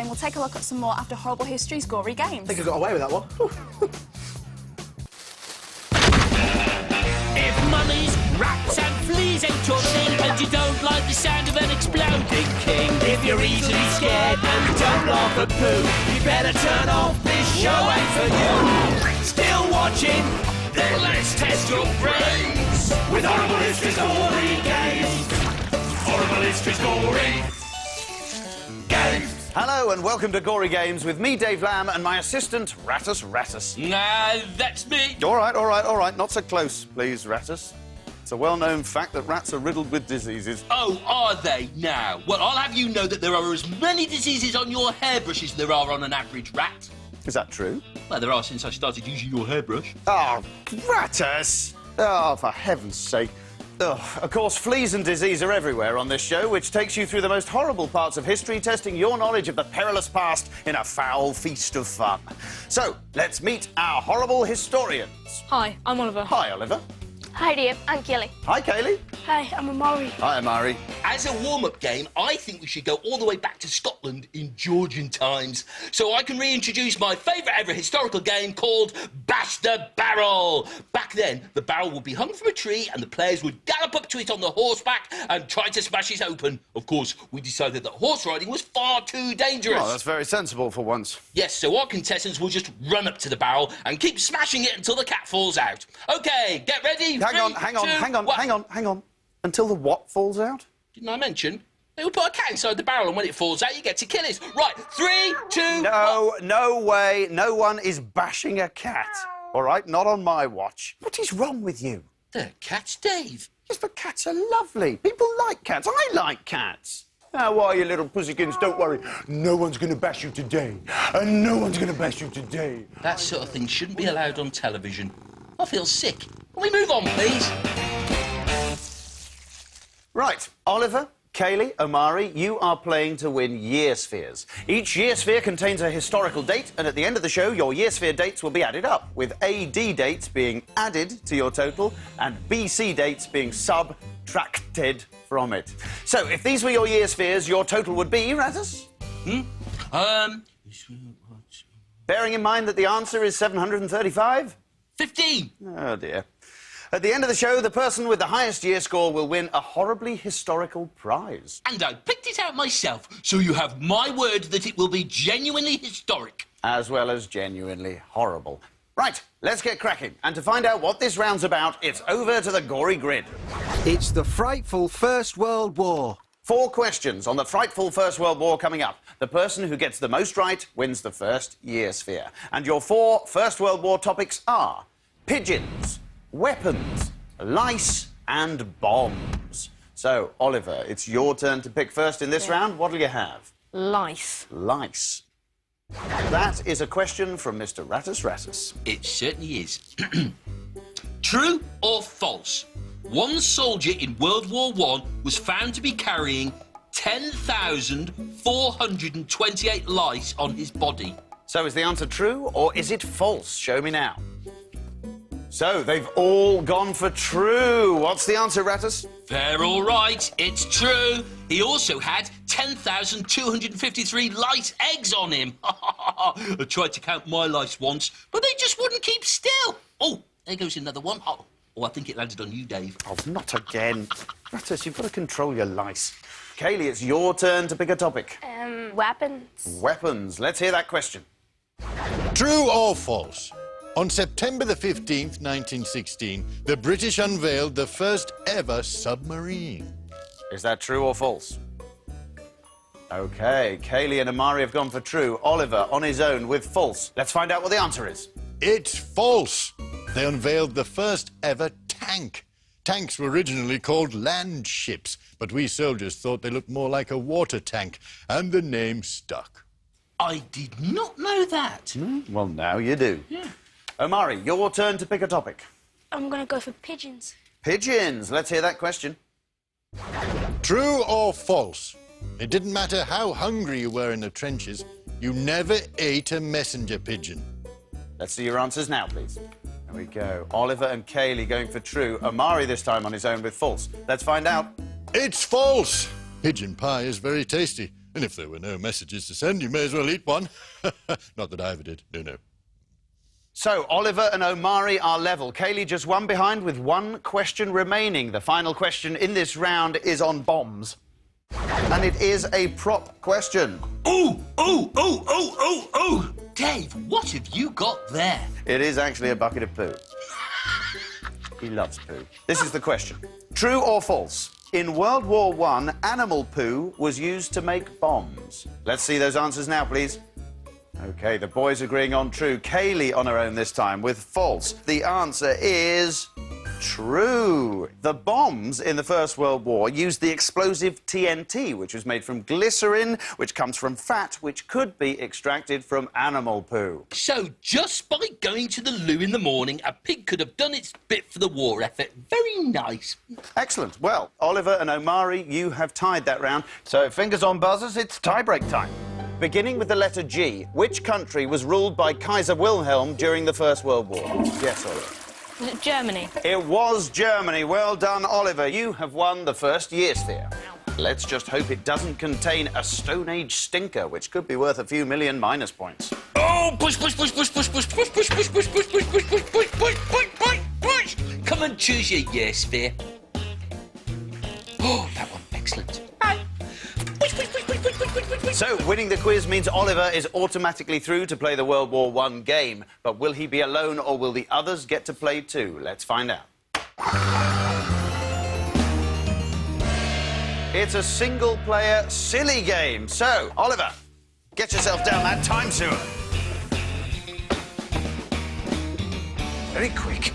and we'll take a look at some more after Horrible History's Gory Games. I think I got away with that one. If mummies, rats and fleas ain't your thing and you don't like the sound of an exploding king, if you're easily scared and don't laugh at poo, you better turn off, this show ain't for you. Still watching? Then let's test your brains with Horrible History's Gory Games. Horrible History's Gory Games. Hello and welcome to Gory Games with me, Dave Lamb, and my assistant, Rattus. That's me. All right. Not so close, please, Rattus. It's a well-known fact that rats are riddled with diseases. Oh, are they now? Well, I'll have you know that there are as many diseases on your hairbrush as there are on an average rat. Is that true? Well, there are since I started using your hairbrush. Oh, Rattus! Oh, for heaven's sake. Of course, fleas and disease are everywhere on this show, which takes you through the most horrible parts of history, testing your knowledge of the perilous past in a foul feast of fun. So, let's meet our horrible historians. Hi, I'm Oliver. Hi, Oliver. Hi, Dave. I'm Kelly. Hi, Kaylee. Hi, I'm Amari. Hi, Amari. As a warm-up game, I think we should go all the way back to Scotland in Georgian times, so I can reintroduce my favourite ever historical game called Bash the Barrel. Back then, the barrel would be hung from a tree and the players would gallop up to it on the horseback and try to smash it open. Of course, we decided that horse riding was far too dangerous. Oh, that's very sensible for once. Yes, so our contestants will just run up to the barrel and keep smashing it until the cat falls out. OK, get ready. Hang on. What? Until the what falls out? Didn't I mention? They will put a cat inside the barrel and when it falls out, you get to kill it. Right, 3, 2... No way. No one is bashing a cat. All right, not on my watch. What is wrong with you? They're cats, Dave. Yes, but cats are lovely. People like cats. I like cats. How are you, little pussykins? Don't worry. No one's going to bash you today. And no one's going to bash you today. That sort of thing shouldn't be allowed on television. I feel sick. Can we move on, please? Right, Oliver, Kaylee, Omari, you are playing to win year spheres. Each year sphere contains a historical date, and at the end of the show, your year sphere dates will be added up, with AD dates being added to your total and BC dates being subtracted from it. So, if these were your year spheres, your total would be, Rattus? Bearing in mind that the answer is 735? 15. Oh, dear. At the end of the show, the person with the highest year score will win a horribly historical prize. And I picked it out myself, so you have my word that it will be genuinely historic. As well as genuinely horrible. Right, let's get cracking. And to find out what this round's about, it's over to the Gory Grid. It's the frightful First World War. 4 questions on the frightful First World War coming up. The person who gets the most right wins the first year sphere. And your 4 First World War topics are pigeons, weapons, lice and bombs. So, Oliver, it's your turn to pick first in this round. What'll you have? Lice. Lice. That is a question from Mr. Rattus. It certainly is. True or false? One soldier in World War I was found to be carrying 10,428 lice on his body. So is the answer true or is it false? Show me now. So, they've all gone for true. What's the answer, Rattus? They're all right. It's true. He also had 10,253 lice eggs on him. I tried to count my lice once, but they just wouldn't keep still. Oh, there goes another one. Oh, I think it landed on you, Dave. Oh, not again. Rattus, you've got to control your lice. Kaylee, it's your turn to pick a topic. Weapons. Weapons. Let's hear that question. True or false? On September the 15th, 1916, the British unveiled the first ever submarine. Is that true or false? OK, Kaylee and Amari have gone for true. Oliver, on his own, with false. Let's find out what the answer is. It's false. They unveiled the first ever tank. Tanks were originally called land ships, but we soldiers thought they looked more like a water tank, and the name stuck. I did not know that. Well, now you do. Yeah. Omari, your turn to pick a topic. I'm going to go for pigeons. Pigeons. Let's hear that question. True or false? It didn't matter how hungry you were in the trenches, you never ate a messenger pigeon. Let's see your answers now, please. There we go. Oliver and Kaylee going for true. Omari this time on his own with false. Let's find out. It's false. Pigeon pie is very tasty, And if there were no messages to send, you may as well eat one. Not that I ever did. No. So, Oliver and Omari are level. Kaylee just one behind with one question remaining. The final question in this round is on bombs. And it is a prop question. Oh! Dave, what have you got there? It is actually a bucket of poo. He loves poo. This is the question. True or false? In World War I, animal poo was used to make bombs. Let's see those answers now, please. OK, the boys agreeing on true. Kaylee on her own this time with false. The answer is true. The bombs in the First World War used the explosive TNT, which was made from glycerin, which comes from fat, which could be extracted from animal poo. So, just by going to the loo in the morning, a pig could have done its bit for the war effort. Very nice. Excellent. Well, Oliver and Omari, you have tied that round. So, fingers on buzzers, it's tie-break time. Beginning with the letter G, which country was ruled by Kaiser Wilhelm during the First World War? Yes, Oliver. Germany. It was Germany. Well done, Oliver. You have won the first year sphere. Let's just hope it doesn't contain a Stone Age stinker, which could be worth a few million minus points. Oh, push. Come and choose your year sphere. Oh, that one, excellent. So, winning the quiz means Oliver is automatically through to play the World War I game. But will he be alone or will the others get to play too? Let's find out. It's a single-player, silly game. So, Oliver, get yourself down that time sewer. Very quick.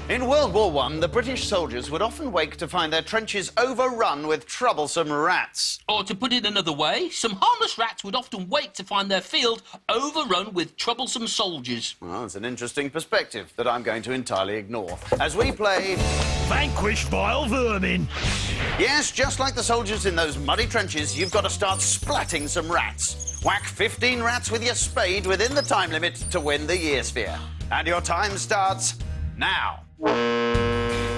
In World War I, the British soldiers would often wake to find their trenches overrun with troublesome rats. Or to put it another way, some harmless rats would often wake to find their field overrun with troublesome soldiers. Well, it's an interesting perspective that I'm going to entirely ignore. As we play... Vanquish vile vermin. Yes, just like the soldiers in those muddy trenches, you've got to start splatting some rats. Whack 15 rats with your spade within the time limit to win the year sphere. And your time starts now.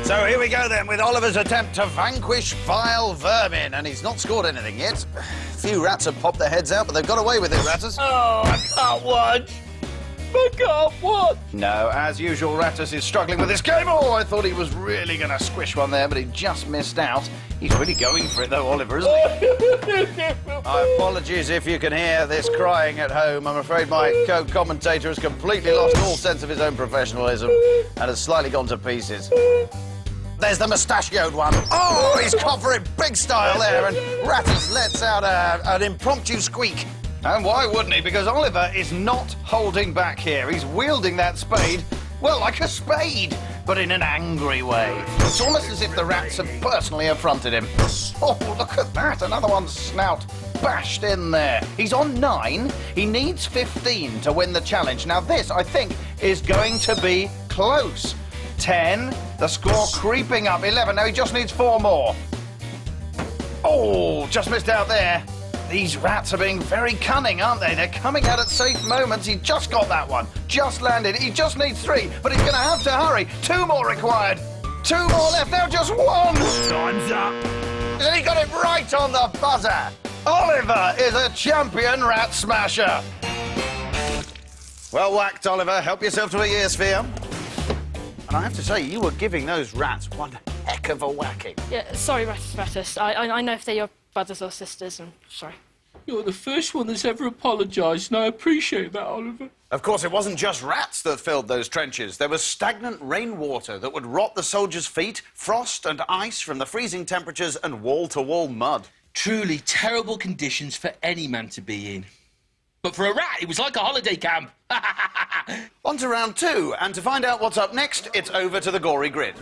So here we go then with Oliver's attempt to vanquish vile vermin, and he's not scored anything yet. A few rats have popped their heads out, but they've got away with it, Rattus. Oh, I can't watch. I can't watch. No, as usual, Rattus is struggling with this game. Oh, I thought he was really going to squish one there, but he just missed out. He's really going for it, though, Oliver, isn't he? Apologies if you can hear this crying at home. I'm afraid my co-commentator has completely lost all sense of his own professionalism and has slightly gone to pieces. There's the mustachioed one. Oh, he's caught for it big style there, and Rattus lets out an impromptu squeak. And why wouldn't he? Because Oliver is not holding back here. He's wielding that spade, well, like a spade, but in an angry way. It's almost as if the rats have personally affronted him. Oh, look at that. Another one's snout bashed in there. He's on 9. He needs 15 to win the challenge. Now, this, I think, is going to be close. 10. The score creeping up. 11. Now he just needs 4 more. Oh, just missed out there. These rats are being very cunning, aren't they? They're coming out at safe moments. He just got that one. Just landed. He just needs 3, but he's going to have to hurry. 2 more required. 2 more left. Now just 1. Time's up. And he got it right on the buzzer. Oliver is a champion rat smasher. Well whacked, Oliver. Help yourself to a year sphere. And I have to say, you were giving those rats one heck of a whacking. Yeah, sorry, Rattus. I know if they're your brothers or sisters, I'm sorry. You're the first one that's ever apologised, and I appreciate that, Oliver. Of course, it wasn't just rats that filled those trenches. There was stagnant rainwater that would rot the soldiers' feet, frost and ice from the freezing temperatures, and wall-to-wall mud. Truly terrible conditions for any man to be in. But for a rat, it was like a holiday camp. On to round 2, and to find out what's up next, it's over to the Gory Grid.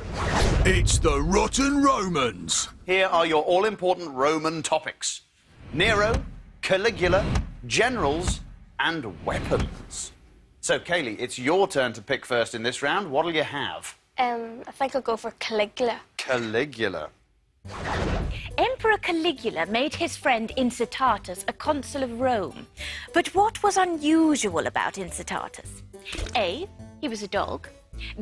It's the Rotten Romans. Here are your all-important Roman topics. Nero, Caligula, generals, and weapons. So, Kaylee, it's your turn to pick first in this round. What'll you have? I think I'll go for Caligula. Caligula. Emperor Caligula made his friend Incitatus a consul of Rome. But what was unusual about Incitatus? A, he was a dog.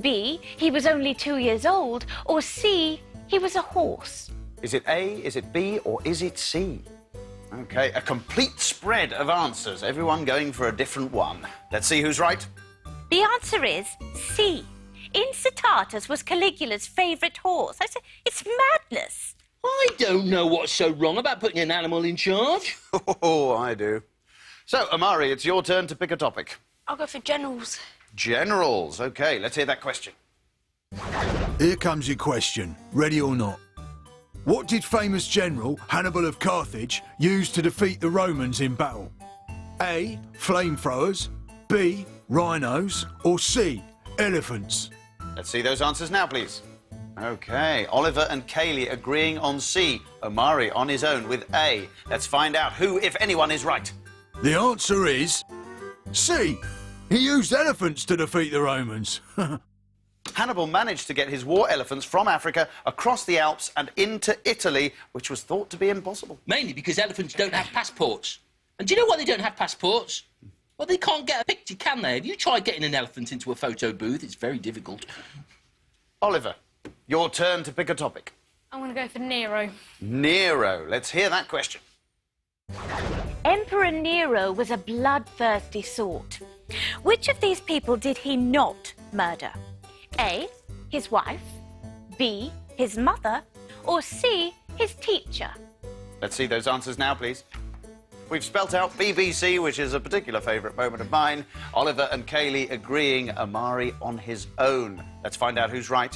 B, he was only 2 years old. Or C, he was a horse. Is it A, is it B, or is it C? OK, a complete spread of answers, everyone going for a different one. Let's see who's right. The answer is C. Incitatus was Caligula's favourite horse. It's madness. I don't know what's so wrong about putting an animal in charge. Oh, I do. So, Amari, it's your turn to pick a topic. I'll go for generals. Generals. OK, let's hear that question. Here comes your question, ready or not. What did famous general Hannibal of Carthage use to defeat the Romans in battle? A. Flamethrowers, B. Rhinos, or C. Elephants? Let's see those answers now, please. OK, Oliver and Kaylee agreeing on C. Omari on his own with A. Let's find out who, if anyone, is right. The answer is C. He used elephants to defeat the Romans. Hannibal managed to get his war elephants from Africa across the Alps and into Italy, which was thought to be impossible. Mainly because elephants don't have passports. And do you know why they don't have passports? Well, they can't get a picture, can they? Have you tried getting an elephant into a photo booth? It's very difficult. Oliver, your turn to pick a topic. I'm going to go for Nero. Nero. Let's hear that question. Emperor Nero was a bloodthirsty sort. Which of these people did he not murder? A. His wife, B. His mother, or C. His teacher? Let's see those answers now, please. We've spelt out BBC, which is a particular favourite moment of mine. Oliver and Kaylee agreeing, Amari on his own. Let's find out who's right.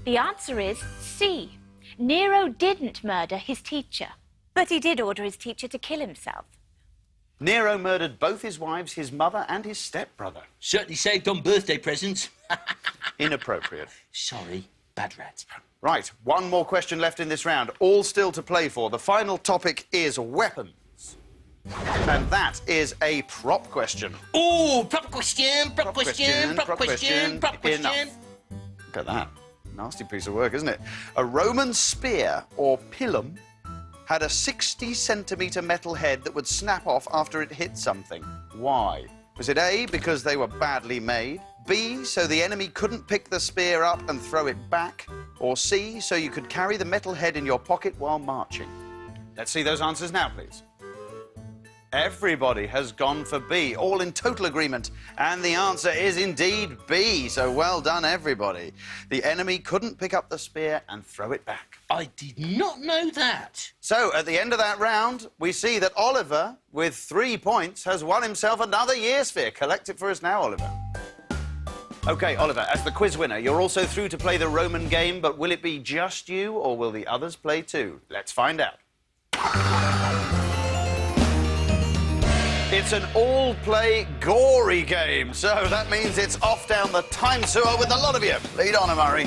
The answer is C. Nero didn't murder his teacher, but he did order his teacher to kill himself. Nero murdered both his wives, his mother and his stepbrother. Certainly saved on birthday presents. Inappropriate. Sorry, bad rat. Right, one more question left in this round, all still to play for. The final topic is weapons. And that is a prop question. Ooh, prop question, prop question, prop question, prop question. Enough. Look at that. Nasty piece of work, isn't it? A Roman spear, or pilum, had a 60-centimetre metal head that would snap off after it hit something. Why? Was it A, because they were badly made, B, so the enemy couldn't pick the spear up and throw it back, or C, so you could carry the metal head in your pocket while marching? Let's see those answers now, please. Everybody has gone for B, all in total agreement. And the answer is indeed B, so well done, everybody. The enemy couldn't pick up the spear and throw it back. I did not know that. So, at the end of that round, we see that Oliver, with 3 points, has won himself another year sphere. Collect it for us now, Oliver. OK, Oliver, as the quiz winner, you're also through to play the Roman game, but will it be just you, or will the others play too? Let's find out. It's an all-play gory game, so that means it's off down the time sewer with a lot of you. Lead on, Amari.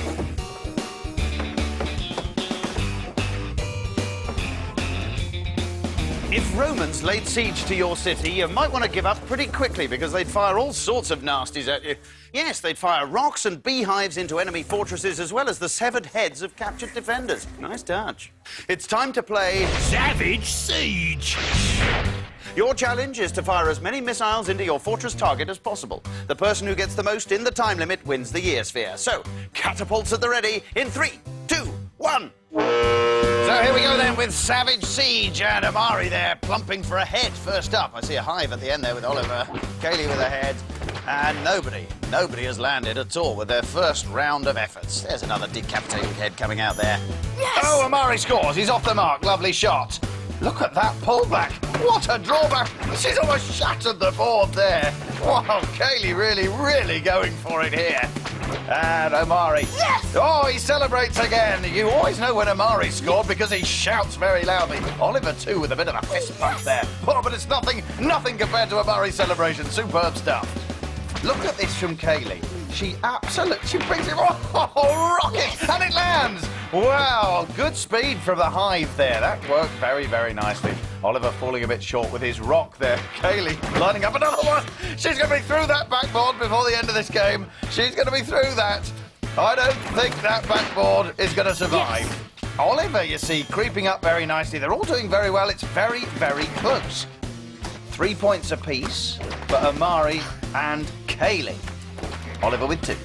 If Romans laid siege to your city, you might want to give up pretty quickly because they'd fire all sorts of nasties at you. Yes, they'd fire rocks and beehives into enemy fortresses as well as the severed heads of captured defenders. Nice touch. It's time to play Savage Siege! Your challenge is to fire as many missiles into your fortress target as possible. The person who gets the most in the time limit wins the year sphere. So, catapults at the ready in 3, 2, 1. So here we go then with Savage Siege and Amari there plumping for a head first up. I see a hive at the end there with Oliver, Kaylee with a head, and nobody has landed at all with their first round of efforts. There's another decapitating head coming out there. Yes! Oh, Amari scores. He's off the mark. Lovely shot. Look at that pullback. What a drawback. She's almost shattered the board there. Wow, Kaylee really going for it here. And Amari. Yes! Oh, he celebrates again. You always know when Amari scored because he shouts very loudly. Oliver, too, with a bit of a fist bump there. Oh, but it's nothing compared to Amari's celebration. Superb stuff. Look at this from Kaylee. She brings it, rocket, and it lands. Wow, good speed from the hive there. That worked very nicely. Oliver falling a bit short with his rock there. Kaylee lining up another one. She's going to be through that backboard before the end of this game. She's going to be through that. I don't think that backboard is going to survive. Yes. Oliver, you see, creeping up very nicely. They're all doing very well. It's very close. 3 points apiece for Amari and Kaylee. Oliver with 2.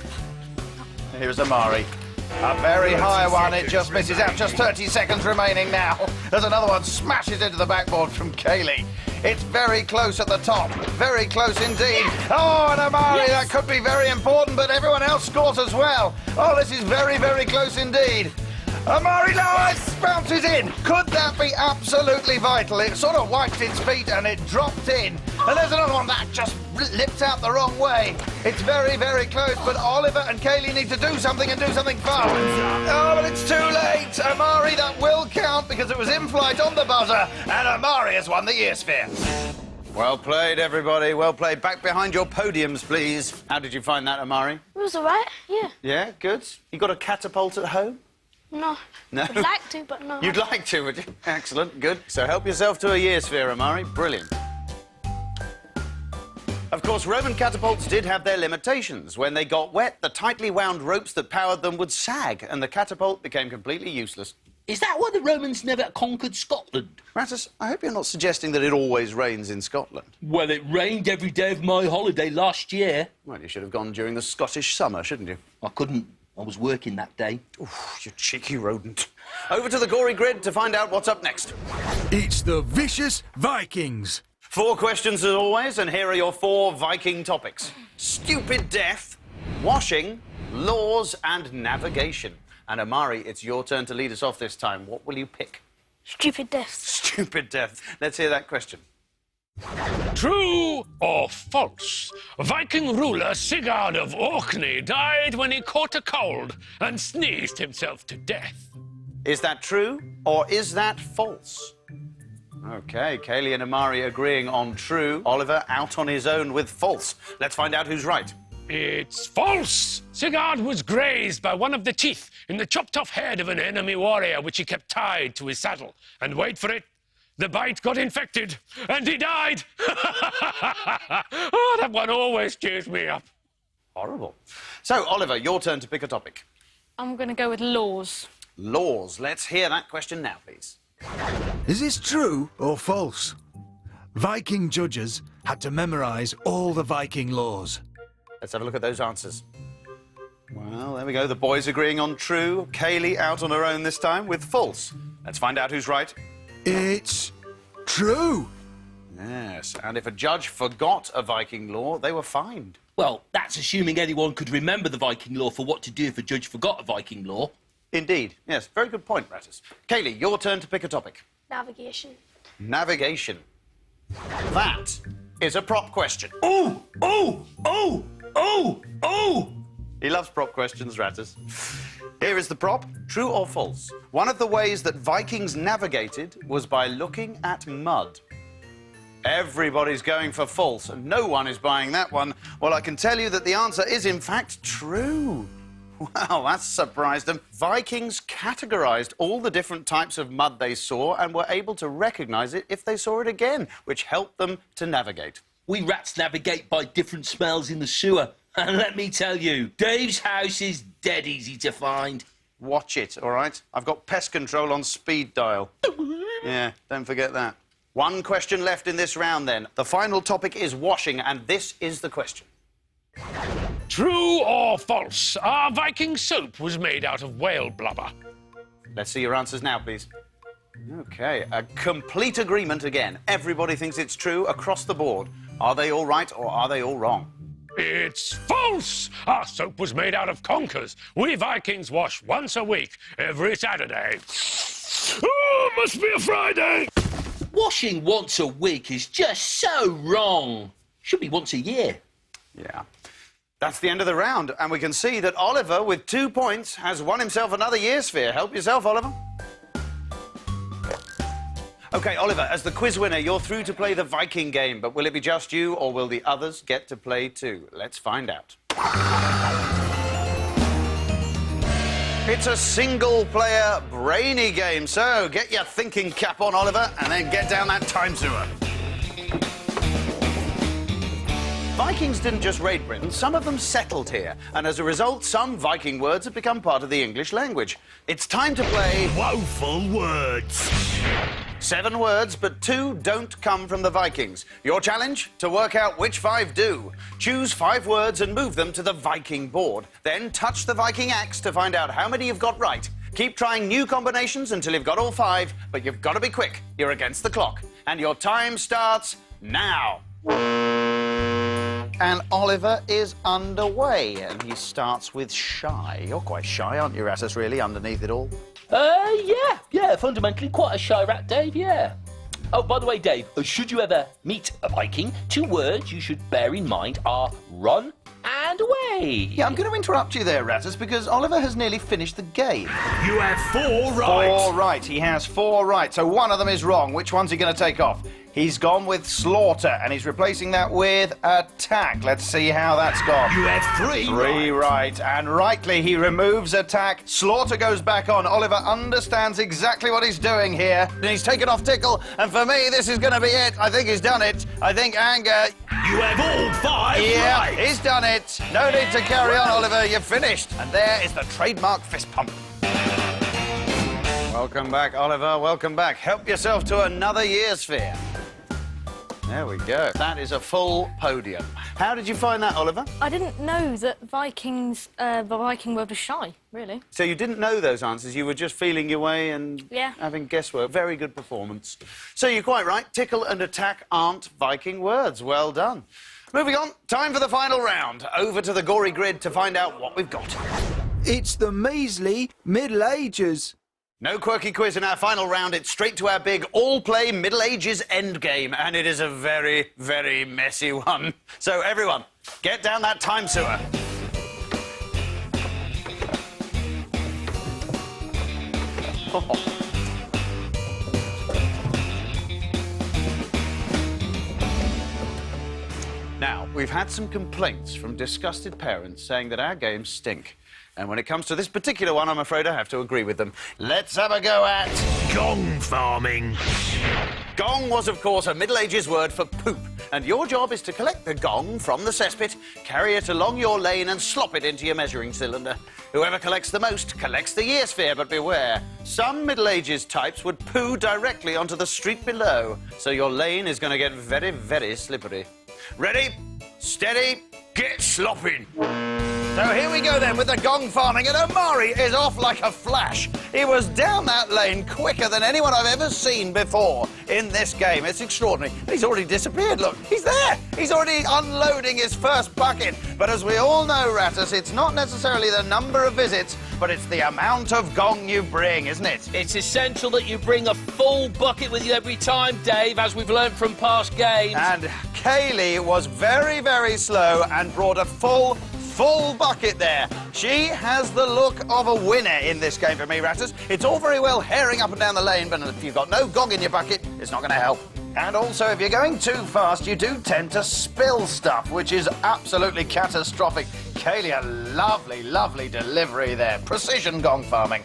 Here's Amari. A very high one, it just misses out. Just 30 seconds remaining now. There's another one, smashes into the backboard from Kaylee. It's very close at the top. Very close indeed. Oh, and Amari, that could be very important, but everyone else scores as well. Oh, this is very, very close indeed. Amari, no, it bounces in. Could that be absolutely vital? It sort of wiped its feet and it dropped in. And there's another one that just lipped out the wrong way. It's very, very close, but Oliver and Kaylee need to do something and do something fast. Oh, but it's too late. Amari, that will count because it was in flight on the buzzer, and Amari has won the Year Sphere. Well played, everybody. Well played. Back behind your podiums, please. How did you find that, Amari? It was all right, yeah. Yeah, good. You got a catapult at home? No. No? I'd like to, but no. You'd like to, would you? Excellent, good. So help yourself to a Year Sphere, Amari. Brilliant. Of course, Roman catapults did have their limitations. When they got wet, the tightly wound ropes that powered them would sag, and the catapult became completely useless. Is that why the Romans never conquered Scotland? Rattus, I hope you're not suggesting that it always rains in Scotland. Well, it rained every day of my holiday last year. Well, you should have gone during the Scottish summer, shouldn't you? I couldn't. I was working that day. Oof, you cheeky rodent. Over to the Gory Grid to find out what's up next. It's the Vicious Vikings. 4 questions as always, and here are your 4 Viking topics. Stupid death, washing, laws and navigation. And Amari, it's your turn to lead us off this time. What will you pick? Stupid death. Stupid death. Let's hear that question. True or false? Viking ruler Sigurd of Orkney died when he caught a cold and sneezed himself to death. Is that true or is that false? OK, Kaylee and Amari agreeing on true. Oliver out on his own with false. Let's find out who's right. It's false! Sigurd was grazed by one of the teeth in the chopped-off head of an enemy warrior which he kept tied to his saddle. And wait for it, the bite got infected and he died! Oh, that one always cheers me up. Horrible. So, Oliver, your turn to pick a topic. I'm going to go with laws. Laws. Let's hear that question now, please. Is this true or false? Viking judges had to memorise all the Viking laws. Let's have a look at those answers. Well, there we go. The boys agreeing on true. Kaylee out on her own this time with false. Let's find out who's right. It's true. Yes, and if a judge forgot a Viking law, they were fined. Well, that's assuming anyone could remember the Viking law for what to do if a judge forgot a Viking law. Indeed. Yes, very good point, Rattus. Kaylee, your turn to pick a topic. Navigation. Navigation. That is a prop question. Oh! Oh! Oh! Oh! Oh! He loves prop questions, Rattus. Here is the prop. True or false? One of the ways that Vikings navigated was by looking at mud. Everybody's going for false, and no one is buying that one. Well, I can tell you that the answer is, in fact, true. Wow, that surprised them. Vikings categorised all the different types of mud they saw and were able to recognise it if they saw it again, which helped them to navigate. We rats navigate by different smells in the sewer. And let me tell you, Dave's house is dead easy to find. Watch it, all right? I've got pest control on speed dial. Yeah, don't forget that. 1 question left in this round, then. The final topic is washing, and this is the question. True or false? Our Viking soap was made out of whale blubber. Let's see your answers now, please. OK, a complete agreement again. Everybody thinks it's true across the board. Are they all right or are they all wrong? It's false! Our soap was made out of conkers. We Vikings wash once a week, every Saturday. Oh, must be a Friday! Washing once a week is just so wrong. Should be once a year. Yeah. That's the end of the round, and we can see that Oliver, with 2 points, has won himself another Year Sphere. Help yourself, Oliver. OK, Oliver, as the quiz winner, you're through to play the Viking game, but will it be just you, or will the others get to play too? Let's find out. It's a single-player, brainy game, so get your thinking cap on, Oliver, and then get down that time sewer. Vikings didn't just raid Britain, some of them settled here, and as a result, some Viking words have become part of the English language. It's time to play Wful Words. 7 words, but 2 don't come from the Vikings. Your challenge? To work out which 5 do. Choose 5 words and move them to the Viking board. Then touch the Viking axe to find out how many you've got right. Keep trying new combinations until you've got all 5, but you've got to be quick. You're against the clock. And your time starts now. And Oliver is underway, and he starts with shy. You're quite shy, aren't you, Rassus, really, underneath it all? Yeah, fundamentally quite a shy rat, Dave, yeah. Oh, by the way, Dave, should you ever meet a Viking, 2 words you should bear in mind are run and away. Yeah, I'm going to interrupt you there, Rassus, because Oliver has nearly finished the game. You have 4 right. 4 right. He has 4 right, so one of them is wrong. Which one's he going to take off? He's gone with slaughter, and he's replacing that with attack. Let's see how that's gone. You have 3 3 right, and rightly he removes attack. Slaughter goes back on. Oliver understands exactly what he's doing here. And he's taken off tickle, and for me, this is going to be it. I think he's done it. I think anger... You have all 5 Yeah, right. he's done it. No need to carry on, Oliver. You've finished. And there is the trademark fist pump. Welcome back, Oliver. Welcome back. Help yourself to another year sphere. There we go. That is a full podium. How did you find that, Oliver? I didn't know that Vikings, the Viking word was shy, really. So you didn't know those answers, you were just feeling your way and having guesswork. Very good performance. So you're quite right, tickle and attack aren't Viking words. Well done. Moving on, time for the final round. Over to the Gory Grid to find out what we've got. It's the measly Middle Ages. No quirky quiz in our final round. It's straight to our big all-play Middle Ages endgame, and it is a very, very messy one. So, everyone, get down that time sewer. Now, we've had some complaints from disgusted parents saying that our games stink. And when it comes to this particular one, I'm afraid I have to agree with them. Let's have a go at... Gong Farming. Gong was, of course, a Middle Ages word for poop. And your job is to collect the gong from the cesspit, carry it along your lane and slop it into your measuring cylinder. Whoever collects the most collects the year sphere, but beware. Some Middle Ages types would poo directly onto the street below, so your lane is going to get very, very slippery. Ready? Steady? Get slopping. So here we go then with the Gong Farming, and Omari is off like a flash. He was down that lane quicker than anyone I've ever seen before in this game. It's extraordinary. He's already disappeared, look. He's there. He's already unloading his first bucket. But as we all know, Rattus, it's not necessarily the number of visits, but it's the amount of gong you bring, isn't it? It's essential that you bring a full bucket with you every time, Dave, as we've learned from past games. And Kaylee was very, very slow and brought a full bucket there. She has the look of a winner in this game for me, Rattus. It's all very well herring up and down the lane, but if you've got no gong in your bucket, it's not going to help. And also, if you're going too fast, you do tend to spill stuff, which is absolutely catastrophic. Kaylee, a lovely, lovely delivery there. Precision gong farming.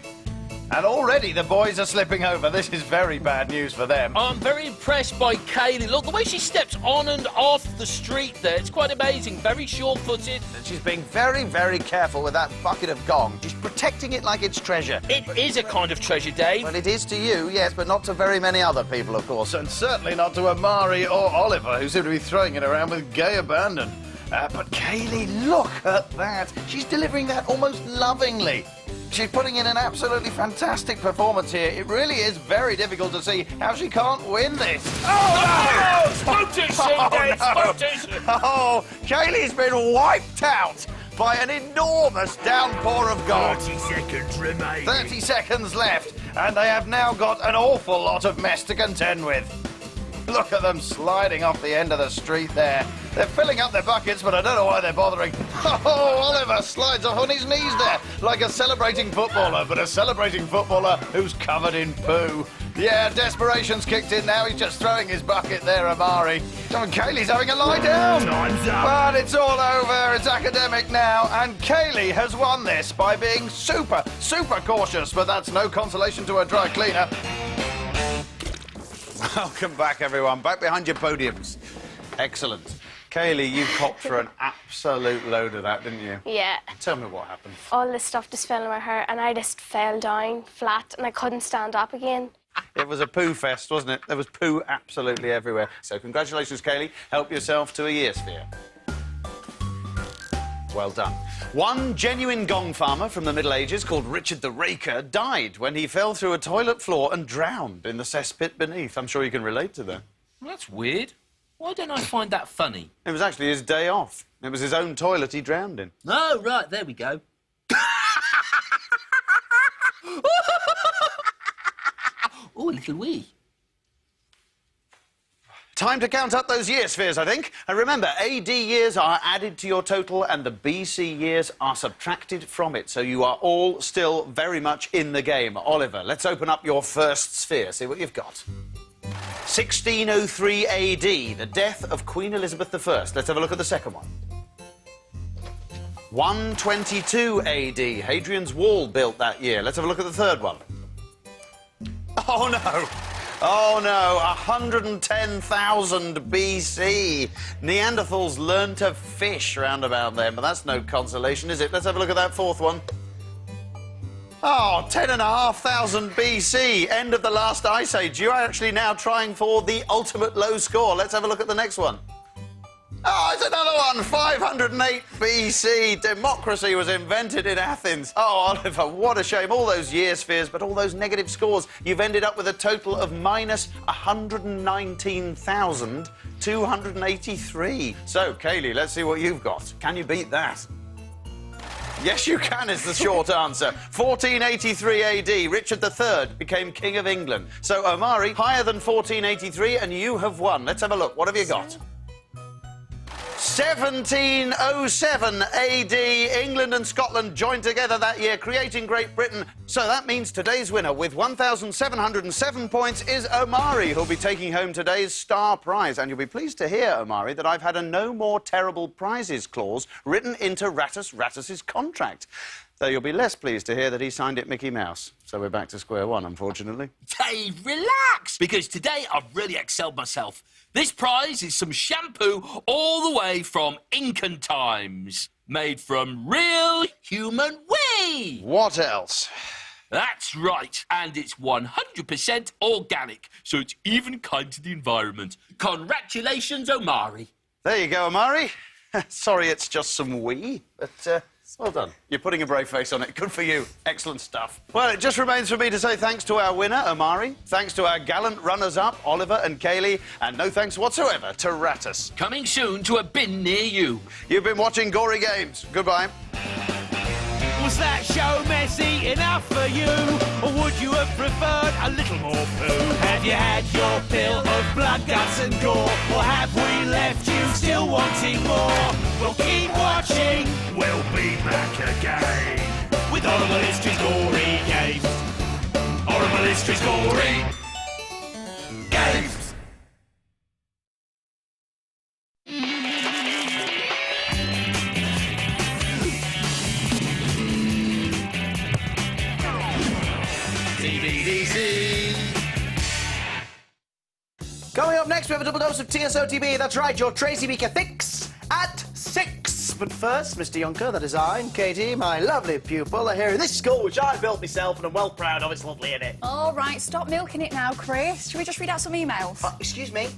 And already the boys are slipping over. This is very bad news for them. I'm very impressed by Kaylee. Look, the way she steps on and off the street there, it's quite amazing. Very short-footed. And she's being very, very careful with that bucket of gong. She's protecting it like it's treasure. It is a kind of treasure, Dave. Well, it is to you, yes, but not to very many other people, of course. And certainly not to Omari or Oliver, who seem to be throwing it around with gay abandon. But Kaylee, look at that. She's delivering that almost lovingly. She's putting in an absolutely fantastic performance here. It really is very difficult to see how she can't win this. Oh, no! Explosion, Dave! Explosion! Oh, Kaylee's been wiped out by an enormous downpour of gong. 30 seconds remaining. 30 seconds left, and they have now got an awful lot of mess to contend with. Look at them sliding off the end of the street there. They're filling up their buckets, but I don't know why they're bothering. Oh, Oliver slides off on his knees there, like a celebrating footballer, but a celebrating footballer who's covered in poo. Yeah, desperation's kicked in now. He's just throwing his bucket there, Omari. Oh, and Kaylee's having a lie down. Time's up. But it's all over. It's academic now, and Kaylee has won this by being super, super cautious, but that's no consolation to a dry cleaner. Welcome back, everyone. Back behind your podiums. Excellent. Kaylee, you copped for an absolute load of that, didn't you? Yeah. Tell me what happened. All this stuff just fell in my hair and I just fell down flat and I couldn't stand up again. It was a poo fest, wasn't it? There was poo absolutely everywhere. So congratulations, Kaylee. Help yourself to a year sphere. Well done. One genuine gong farmer from the Middle Ages called Richard the Raker died when he fell through a toilet floor and drowned in the cesspit beneath. I'm sure you can relate to that. Well, that's weird. Why don't I find that funny? It was actually his day off. It was his own toilet he drowned in. Oh, right, there we go. Oh, a little wee. Time to count up those year spheres, I think. And remember, AD years are added to your total and the BC years are subtracted from it. So you are all still very much in the game. Oliver, let's open up your first sphere. See what you've got. 1603 AD, the death of Queen Elizabeth I. Let's have a look at the second one. 122 AD, Hadrian's Wall built that year. Let's have a look at the third one. Oh, no. Oh, no, 110,000 BC. Neanderthals learned to fish round about then, but that's no consolation, is it? Let's have a look at that fourth one. Oh, 10,500 BC, end of the last ice age. You're actually now trying for the ultimate low score. Let's have a look at the next one. Oh, it's another one, 508 BC. Democracy was invented in Athens. Oh, Oliver, what a shame. All those year spheres, but all those negative scores. You've ended up with a total of minus 119,283. So, Kaylee, let's see what you've got. Can you beat that? Yes, you can, is the short answer. 1483 AD, Richard III became King of England. So, Omari, higher than 1483, and you have won. Let's have a look. What have you got? 1707 AD, England and Scotland joined together that year, creating Great Britain. So that means today's winner, with 1,707 points, is Omari, who'll be taking home today's star prize. And you'll be pleased to hear, Omari, that I've had a no more terrible prizes clause written into Rattus's contract. Though you'll be less pleased to hear that he signed it Mickey Mouse. So we're back to square one, unfortunately. Dave, relax! Because today I've really excelled myself. This prize is some shampoo all the way from Incan times, made from real human wee. What else? That's right, and it's 100% organic, so it's even kind to the environment. Congratulations, Omari. There you go, Omari. Sorry it's just some wee, but well done. You're putting a brave face on it. Good for you. Excellent stuff. Well, it just remains for me to say thanks to our winner, Omari, thanks to our gallant runners-up, Oliver and Kaylee, and no thanks whatsoever to Rattus. Coming soon to a bin near you. You've been watching Gory Games. Goodbye. Was that show messy enough for you? Or would you have preferred a little more poo? Have you had your fill of blood, guts and gore? Or have we left you still wanting more? Well, keep watching. We'll be back again with Horrible History's Gory Games. Horrible History's Gory Games. CBBC. Coming up next, we have a double dose of TSOTB. That's right, your Tracy Beaker fix at 6. But first, Mr. Yonker, that is I, and Katie, my lovely pupil, are here in this school, which I built myself, and I'm well proud of. It's lovely, isn't it? All right, stop milking it now, Chris. Should we just read out some emails? Excuse me.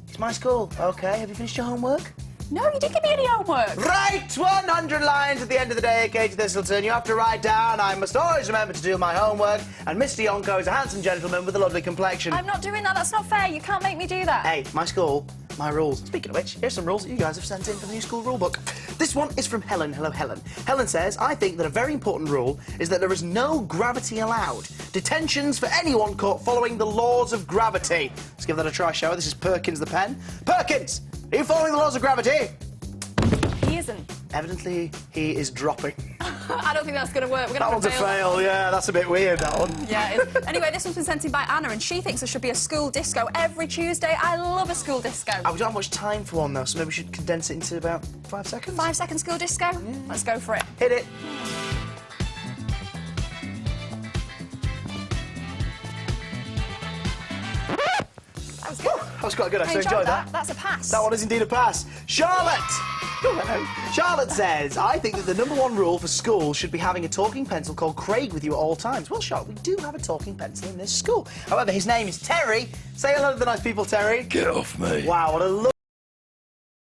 It's my school. OK, have you finished your homework? No, you didn't give me any homework. Right, 100 lines at the end of the day, Katie Thistleton. You have to write down, I must always remember to do my homework, and Mr. Yonko is a handsome gentleman with a lovely complexion. I'm not doing that. That's not fair. You can't make me do that. Hey, my school, my rules. Speaking of which, here's some rules that you guys have sent in for the new school rulebook. This one is from Helen. Hello, Helen. Helen says, I think that a very important rule is that there is no gravity allowed. Detentions for anyone caught following the laws of gravity. Let's give that a try, shall we? This is Perkins the pen. Perkins, are you following the laws of gravity? He isn't. Evidently, he is dropping. I don't think that's going to work. We're That one's a fail, yeah. That's a bit weird, that one. Yeah, it is. Anyway, this one's been sent in by Anna, and she thinks there should be a school disco every Tuesday. I love a school disco. We don't have much time for one, though, so maybe we should condense it into about 5 seconds. 5-second school disco? Yeah. Let's go for it. Hit it. That was good. That was quite good, actually. I enjoyed that. That's a pass. That one is indeed a pass. Charlotte, Charlotte says, I think that the #1 rule for school should be having a talking pencil called Craig with you at all times. Well, Charlotte, we do have a talking pencil in this school. However, his name is Terry. Say hello to the nice people, Terry. Get off me. Wow, what a lovely